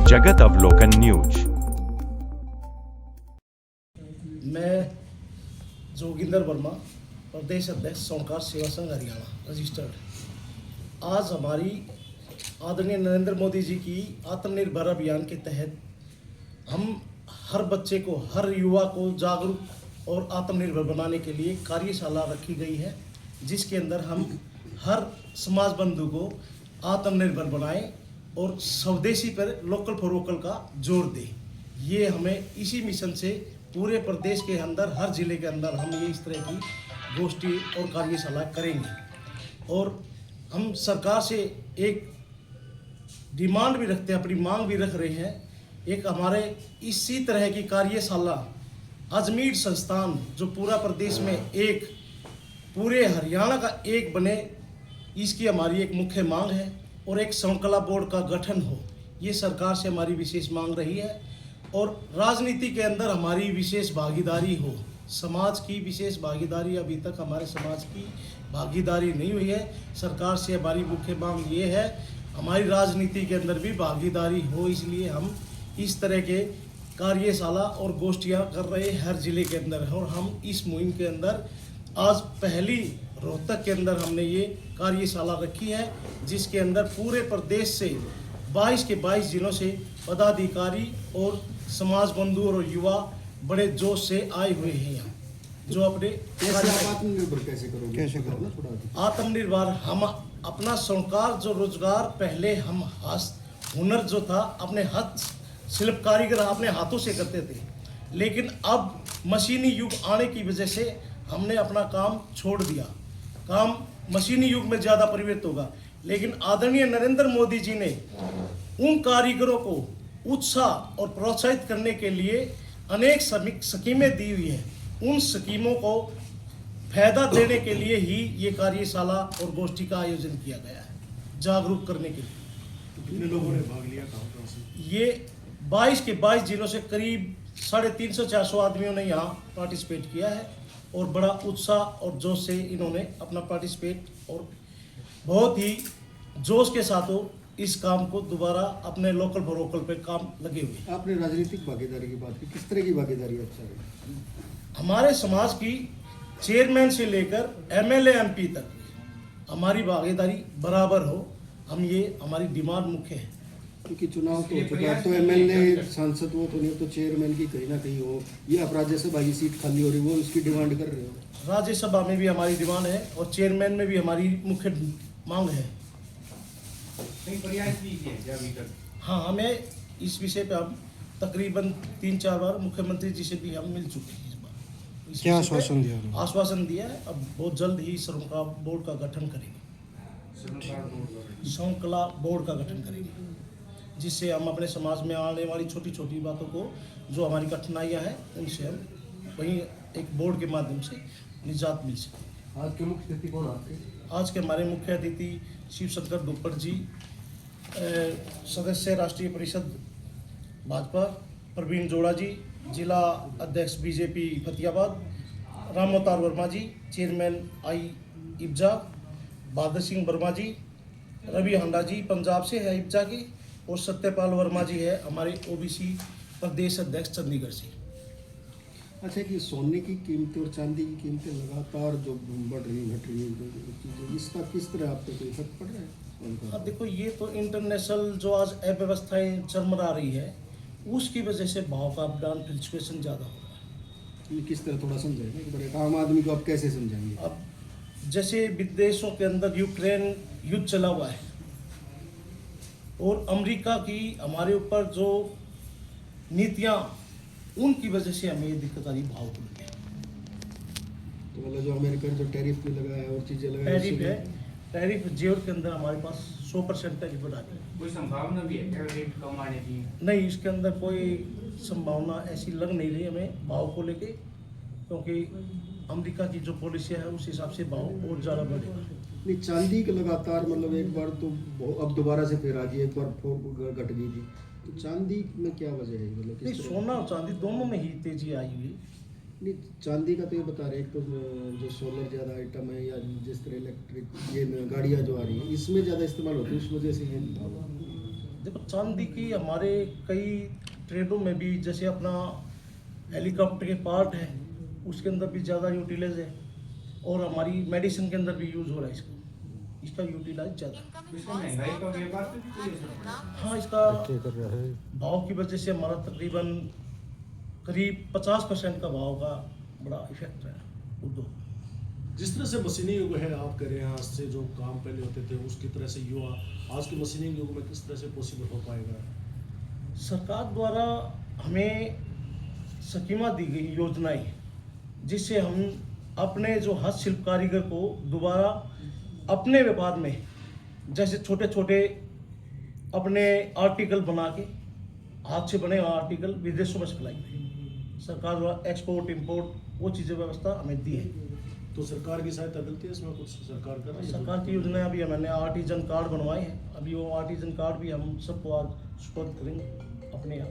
जगत अवलोकन न्यूज। मैं जोगिंदर वर्मा, प्रदेश अध्यक्ष सोनकार सेवा संघ हरियाणा रजिस्टर्ड। आज हमारी आदरणीय नरेंद्र मोदी जी की आत्मनिर्भर अभियान के तहत हम हर बच्चे को, हर युवा को जागरूक और आत्मनिर्भर बनाने के लिए कार्यशाला रखी गई है, जिसके अंदर हम हर समाज बंधु को आत्मनिर्भर बनाएं और स्वदेशी पर लोकल फॉर वोकल का जोर दें। ये हमें इसी मिशन से पूरे प्रदेश के अंदर, हर जिले के अंदर हम ये इस तरह की गोष्ठी और कार्यशाला करेंगे। और हम सरकार से एक डिमांड भी रखते हैं, अपनी मांग भी रख रहे हैं। एक हमारे इसी तरह की कार्यशाला अजमेर संस्थान जो पूरा प्रदेश में एक, पूरे हरियाणा का एक बने, इसकी हमारी एक मुख्य मांग है। और एक श्रृंखला बोर्ड का गठन हो, ये सरकार से हमारी विशेष मांग रही है। और राजनीति के अंदर हमारी विशेष भागीदारी हो, समाज की विशेष भागीदारी। अभी तक हमारे समाज की भागीदारी नहीं हुई है। सरकार से हमारी मुख्य मांग ये है, हमारी राजनीति के अंदर भी भागीदारी हो। इसलिए हम इस तरह के कार्यशाला और गोष्ठियाँ कर रहे हैं हर जिले के अंदर। और हम इस मुहिम के अंदर आज पहली रोहतक के अंदर हमने ये कार्यशाला रखी है, जिसके अंदर पूरे प्रदेश से 22 के 22 जिलों से पदाधिकारी और समाज बंधु और युवा बड़े जोश से आए हुए हैं यहाँ, जो अपने आत्मनिर्भर कैसे करोगे? आत्मनिर्भर हम अपना संकार जो रोजगार, पहले हम हुनर जो था अपने हाथ, शिल्प कारीगर अपने हाथों से करते थे, लेकिन अब मशीनी युग आने की वजह से हमने अपना काम छोड़ दिया। काम मशीनी युग में ज़्यादा परिवर्तित होगा, लेकिन आदरणीय नरेंद्र मोदी जी ने उन कारीगरों को उत्साह और प्रोत्साहित करने के लिए अनेक स्कीमें दी हुई हैं। उन स्कीमों को फायदा देने के लिए ही ये कार्यशाला और गोष्ठी का आयोजन किया गया है, जागरूक करने के लिए। कितने लोगों ने भाग लिया? कहाँ से? ये 22 के 22 जिलों से करीब 350-400 आदमियों ने यहाँ पार्टिसिपेट किया है। और बड़ा उत्साह और जोश से इन्होंने अपना पार्टिसिपेट और बहुत ही जोश के साथ इस काम को दोबारा अपने लोकल फॉर वोकल पे काम लगे हुए। आपने राजनीतिक भागीदारी की बात की, किस तरह की भागीदारी अच्छा है? हमारे समाज की चेयरमैन से लेकर MLA MP तक हमारी भागीदारी बराबर हो, हम ये हमारी डिमांड मुख्य है। क्योंकि चुनाव तो हो चुका है, तो MLA सांसद वो तो नहीं, तो चेयरमैन की कहीं ना कहीं हो, या आप राज्यसभा की सीट खाली हो रही वो उसकी डिमांड कर रहे हो? राज्यसभा में भी हमारी डिमांड है और चेयरमैन में भी हमारी मुख्य मांग है। हाँ, हमें इस विषय पे हम तकरीबन 3-4 बार मुख्यमंत्री जी से भी हम मिल चुके हैं। इस बार क्या आश्वासन दिया? आश्वासन दिया है, अब बहुत जल्द ही श्रृंखला बोर्ड का गठन करेंगे। श्रृंखला बोर्ड का गठन करेंगे, जिससे हम अपने समाज में आने वाली छोटी छोटी बातों को, जो हमारी कठिनाइयाँ हैं, उनसे हम वहीं एक बोर्ड के माध्यम से निजात मिल सके। आज के मुख्य अतिथि कौन आते हैं? आज के हमारे मुख्य अतिथि शिव शंकर दुप्पड़ जी, सदस्य राष्ट्रीय परिषद भाजपा प्रवीण जोड़ा जी, जिला अध्यक्ष BJP फतियाबाद राम अवतार वर्मा जी, चेयरमैन IIPJA बहादुर सिंह वर्मा जी, रवि हांडा जी पंजाब से है IIPJA के, और सत्यपाल वर्मा जी है हमारे OBC प्रदेश अध्यक्ष चंडीगढ़ से। अच्छा, कि सोने की कीमतें और चांदी की कीमतें लगातार जो बढ़ रही घट रही है, इसका किस तरह आप पे कोई इफेक्ट पड़ रहा है? अब देखो, ये तो इंटरनेशनल जो आज अव्यवस्थाएं चरमरा रही है, उसकी वजह से भाव का अप डाउन फ्लक्चुएशन ज़्यादा हो रहा है। ये किस तरह थोड़ा समझाएंगे कि बड़े आम आदमी को आप कैसे समझाएंगे? अब जैसे विदेशों के अंदर यूक्रेन युद्ध चला हुआ है और अमेरिका की हमारे ऊपर जो नीतियाँ, उनकी वजह से हमें ये दिक्कत आ रही भाव को लेकर। तो मतलब जो अमेरिकन जो टैरिफ भी लगाया है और चीज़ें लगाया टैरिफ है, टैरिफ जेवर के अंदर हमारे पास 100% टैरिफ बढ़ा दी। कोई संभावना भी है क्या रेट कम आने की? नहीं, इसके अंदर कोई संभावना ऐसी लग नहीं रही हमें भाव को लेके, क्योंकि अमेरिका की जो पॉलिसी है उस हिसाब से भाव और ज़्यादा बढ़ेगा। नहीं, चांदी के लगातार मतलब एक बार तो अब दोबारा से फिर आ गई, एक बार घट गई थी, तो चांदी में क्या वजह है? मतलब नहीं, सोना और चांदी दोनों में ही तेजी आई हुई। नहीं, चांदी का तो ये बता रहे, एक तो जो सोलर ज़्यादा आइटम है, या जिस तरह इलेक्ट्रिक ये गाड़ियाँ जो आ रही हैं, इसमें ज़्यादा इस्तेमाल होती है, उस वजह से ये देखो चांदी की हमारे कई ट्रेडों में भी, जैसे अपना हेलीकॉप्टर के पार्ट है उसके अंदर भी ज़्यादा यूटिलाइज है, और हमारी मेडिसिन के अंदर भी यूज़ हो रहा है इसका यूटिलाइज ज़्यादा। इसमें महंगाई का व्यापार पे भी कोई असर पड़ा है? हाँ, इसका भाव की वजह से हमारा तकरीबन करीब 50% का भाव का बड़ा इफेक्ट है उद्योग। जिस तरह से मशीनी युग है, आप कह रहे हैं आज से जो काम पहले होते थे उसकी तरह से युवा आज के मशीनी युग में किस तरह से पॉसिबल हो पाएगा? सरकार द्वारा हमें स्कीमां दी गई योजनाएं, जिससे हम अपने जो हस्तशिल्प कारीगर को दोबारा अपने व्यापार में, जैसे छोटे छोटे अपने आर्टिकल बना के हाथ से बने हुए आर्टिकल विदेशों में सप्लाई करें, सरकार द्वारा एक्सपोर्ट इंपोर्ट वो चीज़ें व्यवस्था हमें दी है। तो सरकार की सहायता मिलती है इसमें, कुछ सरकार कर रही है? सरकार की योजना अभी मैंने आर्टिजन कार्ड बनवाए हैं, अभी वो आर्टिजन कार्ड भी हम सबको आज सुपुर्द करेंगे अपने यहाँ।